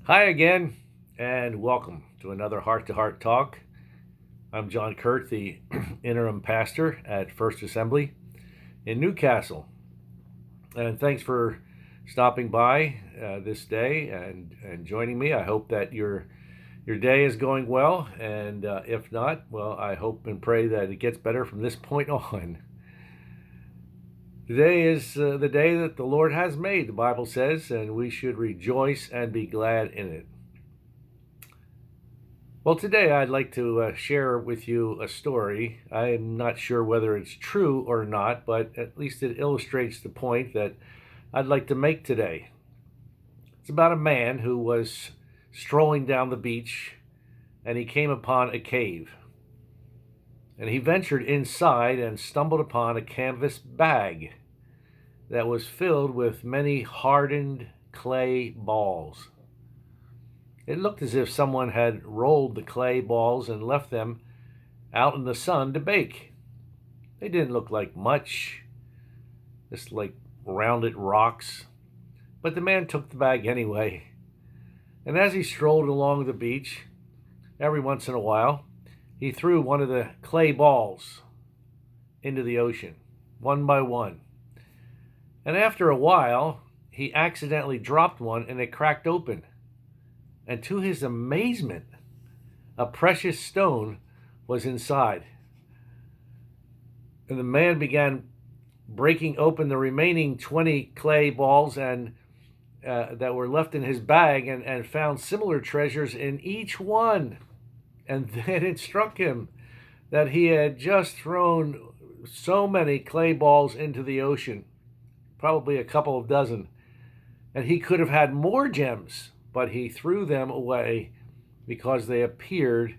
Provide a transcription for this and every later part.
Hi again, and welcome to another Heart to Heart Talk. I'm John Kuert, the interim pastor at First Assembly in Newcastle. And thanks for stopping by this day and joining me. I hope that your day is going well, and if not, well, I hope and pray that it gets better from this point on. Today is the day that the Lord has made, the Bible says, and we should rejoice and be glad in it. Well, today I'd like to share with you a story. I'm not sure whether it's true or not, but at least it illustrates the point that I'd like to make today. It's about a man who was strolling down the beach and he came upon a cave. And he ventured inside and stumbled upon a canvas bag that was filled with many hardened clay balls. It looked as if someone had rolled the clay balls and left them out in the sun to bake. They didn't look like much, just like rounded rocks. But the man took the bag anyway. And as he strolled along the beach, every once in a while, he threw one of the clay balls into the ocean, one by one. And after a while, he accidentally dropped one and it cracked open. And to his amazement, a precious stone was inside. And the man began breaking open the remaining 20 clay balls and that were left in his bag and found similar treasures in each one. And then it struck him that he had just thrown so many clay balls into the ocean, probably a couple of dozen, and he could have had more gems, but he threw them away because they appeared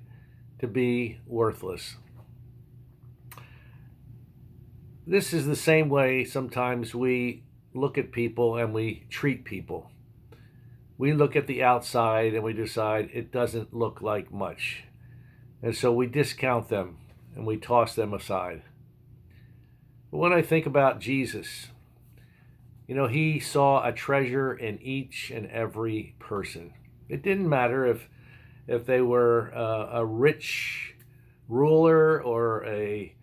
to be worthless. This is the same way sometimes we look at people and we treat people. We look at the outside and we decide it doesn't look like much. And so we discount them and we toss them aside. But when I think about Jesus, he saw a treasure in each and every person. It didn't matter if they were a rich ruler or a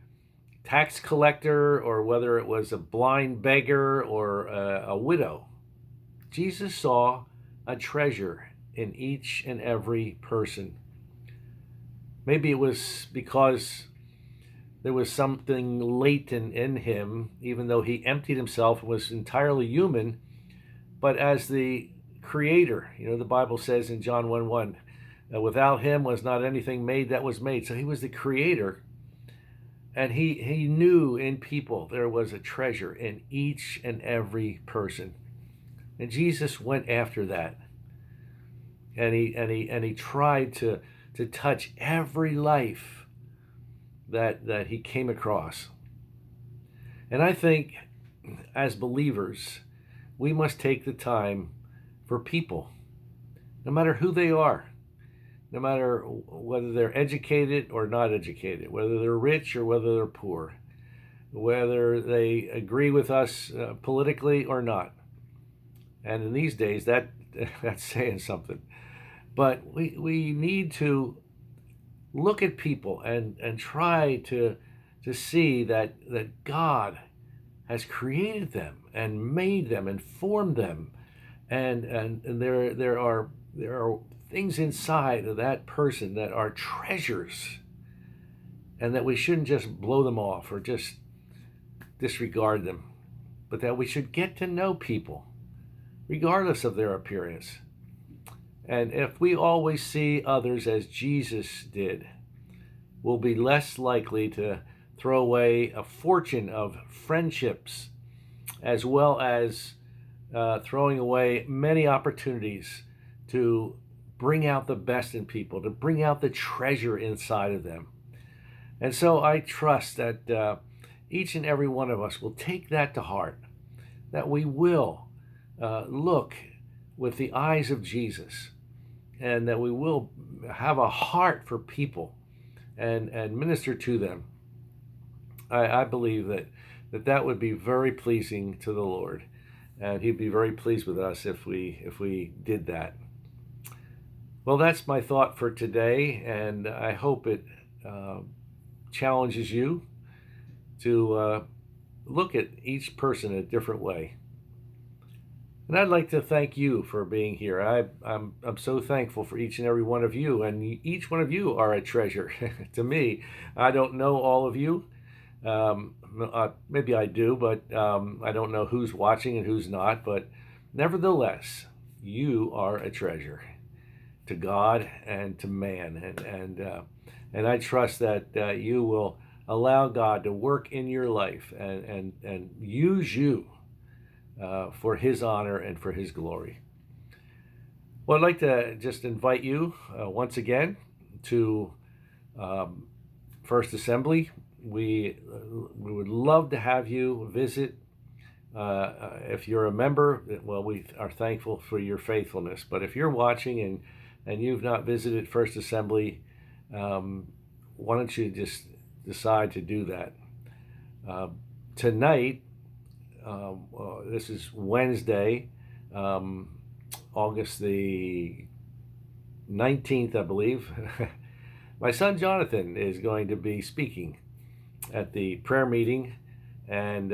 tax collector or whether it was a blind beggar or a widow. Jesus saw a treasure in each and every person. Maybe it was because there was something latent in him, even though he emptied himself and was entirely human. But as the creator, the Bible says in John 1:1, without him was not anything made that was made. So he was the creator. And he knew in people there was a treasure in each and every person. And Jesus went after that. And he tried to touch every life that he came across. And I think as believers, we must take the time for people, no matter who they are, no matter whether they're educated or not educated, whether they're rich or whether they're poor, whether they agree with us politically or not. And in these days, that's saying something. But we need to look at people and try to see that God has created them and made them and formed them, and there are things inside of that person that are treasures, and that we shouldn't just blow them off or just disregard them, but that we should get to know people regardless of their appearance. And if we always see others as Jesus did, we'll be less likely to throw away a fortune of friendships, as well as throwing away many opportunities to bring out the best in people, to bring out the treasure inside of them. And so I trust that each and every one of us will take that to heart, that we will look with the eyes of Jesus, and that we will have a heart for people and minister to them. I believe that would be very pleasing to the Lord, and He'd be very pleased with us if we did that. Well, that's my thought for today, and I hope it uh, challenges you to look at each person a different way. And I'd like to thank you for being here. I'm so thankful for each and every one of you, and each one of you are a treasure to me. I don't know all of you. Maybe I do, but I don't know who's watching and who's not. But nevertheless, you are a treasure to God and to man, and I trust that you will allow God to work in your life and use you for His honor and for His glory. Well, I'd like to just invite you once again to um, First Assembly. We would love to have you visit. If you're a member, well, we are thankful for your faithfulness. But if you're watching and you've not visited First Assembly, um, why don't you just decide to do that? Uh, Tonight, this is Wednesday, um, August the 19th, I believe. My son Jonathan is going to be speaking at the prayer meeting, and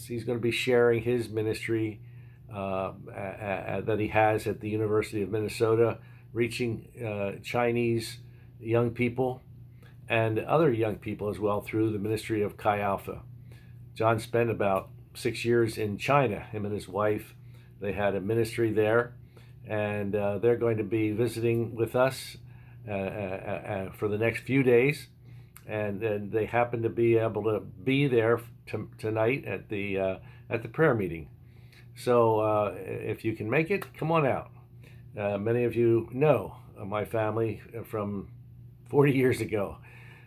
he's going to be sharing his ministry that he has at the University of Minnesota, reaching Chinese young people and other young people as well through the ministry of Chi Alpha. John spent about 6 years in China. Him and his wife, they had a ministry there, and they're going to be visiting with us for the next few days. And they happen to be able to be there tonight at the prayer meeting. So if you can make it, come on out. Many of you know my family from 40 years ago.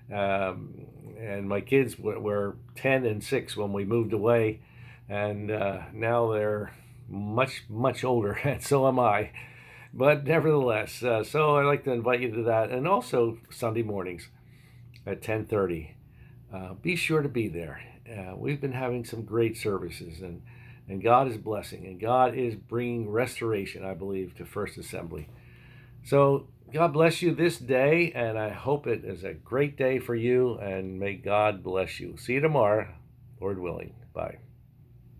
And my kids were 10 and 6 when we moved away, and now they're much, much older, and so am I. But nevertheless, so I'd like to invite you to that, and also Sunday mornings at 10:30. Be sure to be there. We've been having some great services, and God is blessing, and God is bringing restoration, I believe, to First Assembly. So God bless you this day, and I hope it is a great day for you, and may God bless you. See you tomorrow, Lord willing. Bye.